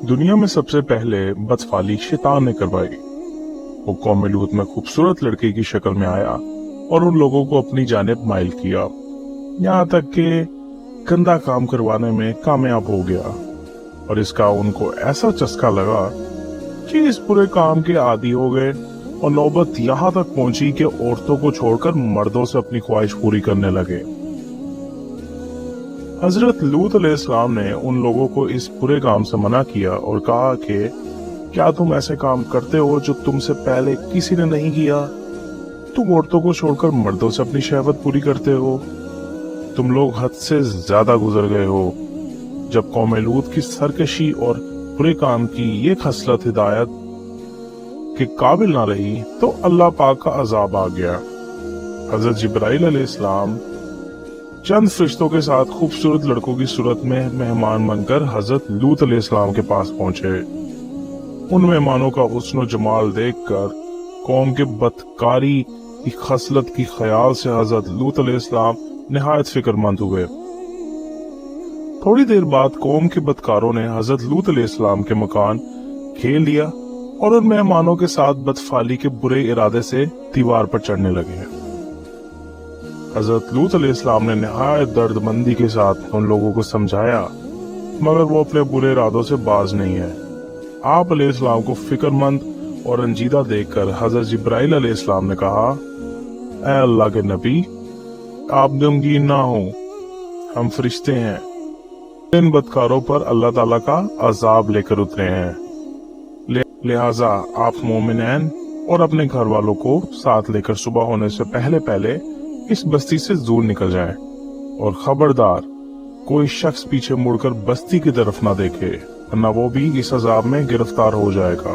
दुनिया में सबसे पहले बदफाली शैतान ने करवाई। वो कौम लूत में खूबसूरत लड़की की शक्ल में आया और उन लोगों को अपनी जानिब माइल किया, यहाँ तक कि गंदा काम करवाने में कामयाब हो गया। और इसका उनको ऐसा चस्का लगा कि इस पूरे काम के आदी हो गए और नौबत यहाँ तक पहुंची कि औरतों को छोड़कर मर्दों से अपनी ख्वाहिश पूरी करने लगे। हजरत लूत अलैहिस्सलाम ने उन लोगों को इस बुरे काम से मना किया और कहा कि क्या तुम ऐसे काम करते हो जो तुमसे पहले किसी ने नहीं किया? तुम औरतों को छोड़कर मर्दों से अपनी शहवत पूरी करते हो। तुम लोग हद से ज्यादा गुजर गए हो। जब कौम लूत की सरकशी और बुरे काम की ये खसलत हिदायत के काबिल ना रही तो अल्लाह पाक का अजाब आ गया। हजरत जिब्राइल अलैहिस्सलाम चंद फरिश्तों के साथ खूबसूरत लड़कों की सूरत में मेहमान बनकर हजरत लूत अलैहिस्सलाम के पास पहुंचे। उन मेहमानों का हुस्न और जमाल देखकर कौम के बदकारी की खसलत की ख्याल से हजरत लूत अलैहिस्सलाम निहायत फिक्रमंद हुए। थोड़ी देर बाद कौम के बदकारों ने हजरत लूत अलैहिस्सलाम के मकान घेर लिया और उन मेहमानों के साथ बदफाली के बुरे इरादे से दीवार पर चढ़ने लगे। हजरत लूत अलैहिस्सलाम ने निहायत दर्दमंदी के साथ उन लोगों को समझाया, मगर वो अपने बुरे इरादों से बाज नहीं है। आप अलैहिस्सलाम को फिक्रमंद और रंजीदा देखकर हजरत जिब्राइल अलैहिस्सलाम ने कहा, ऐ अल्लाह के नबी, आप गमगीन ना हो, हम फरिश्ते हैं। इन बदकारों पर अल्लाह ताला का अजाब लेकर उतरे हैं, लिहाजा आप मोमिनैन और अपने घर वालों को साथ लेकर सुबह होने से पहले पहले इस बस्ती से दूर निकल जाएं और खबरदार कोई शख्स पीछे मुड़कर बस्ती की तरफ ना देखे, वरना वो भी इस अजाब में गिरफ्तार हो जाएगा।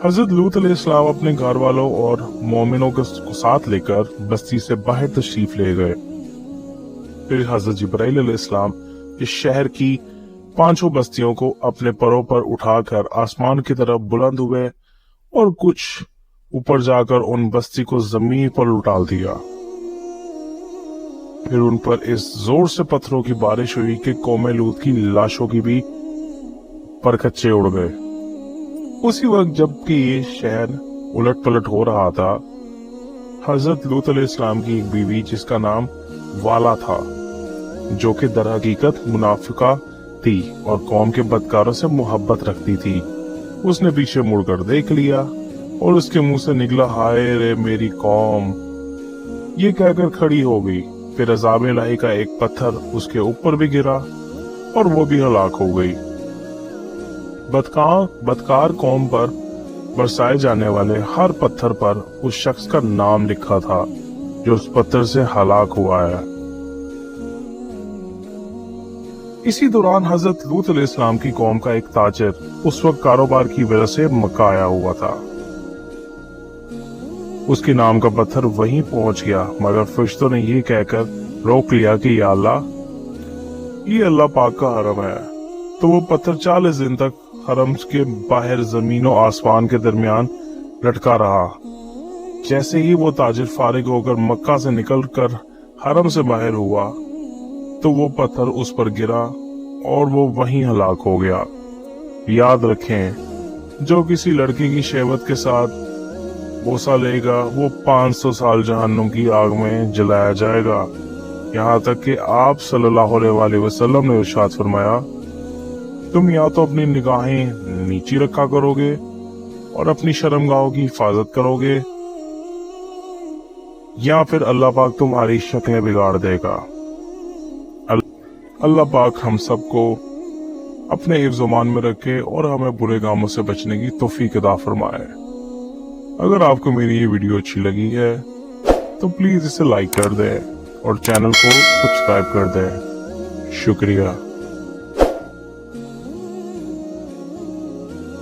हजरत लूत अलैहिस्सलाम अपने घर वालों और मोमिनों को साथ लेकर बस्ती से बाहर तशरीफ ले गए। फिर हजरत जिब्राइल अलैहिस्सलाम इस शहर की पांचों बस्तियों को अपने परों पर उठाकर आसमान की तरफ बुलंद हुए और कुछ ऊपर जाकर उन बस्ती को जमीन पर उठाल दिया। फिर उन पर इस जोर से पत्थरों की बारिश हुई कि कौम लूत की लाशों की भी परकच्चे उड़ गए। उसी वक्त जबकि ये शहर उलट पलट हो रहा था, हजरत लूत अलैहिस्सलाम की एक बीवी जिसका नाम वाला था, जो कि दर हकीकत मुनाफिका थी और कौम के बदकारों से मोहब्बत रखती थी, उसने पीछे मुड़कर देख लिया और उसके मुंह से निकला, हाय रे मेरी कौम, ये कहकर खड़ी हो गई। फिर अज़ाब इलाही का एक पत्थर उसके ऊपर भी गिरा और वो भी हलाक हो गई। बदकार कौम पर बरसाए जाने वाले हर पत्थर पर उस शख्स का नाम लिखा था जो उस पत्थर से हलाक हुआ है। इसी दौरान हजरत लूत अलैहिस्सलाम की कौम का एक ताजिर उस वक्त कारोबार की वजह से मक्का आया हुआ था। उसके नाम का पत्थर वहीं पहुंच गया, मगर फरिश्तों ने ये कहकर रोक लिया कि या अल्लाह, ये अल्लाह पाक का हरम है। तो वो पत्थर 40 दिन तक हरम के बाहर जमीन और आसमान के दरमियान लटका रहा। जैसे ही वो ताजिर फारिग होकर मक्का से निकलकर हरम से बाहर हुआ तो वो पत्थर उस पर गिरा और वो वहीं हलाक हो गया। याद रखें, जो किसी लड़की की शहवत के साथ बोसा लेगा वो 500 साल जहन्नुम की आग में जलाया जाएगा। यहाँ तक कि आप सल्लल्लाहु अलैहि वसल्लम ने इरशाद फरमाया, तुम या तो अपनी निगाहें नीची रखा करोगे और अपनी शर्मगाहों की हिफाजत करोगे, या फिर अल्लाह पाक तुम्हारी शक्लें बिगाड़ देगा। अल्लाह पाक हम सबको अपने हिफ्ज़-ओ-मान में रखे और हमें बुरे कामों से बचने की तौफीक अता फरमाए। अगर आपको मेरी ये वीडियो अच्छी लगी है तो प्लीज इसे लाइक कर दें और चैनल को सब्सक्राइब कर दें। शुक्रिया।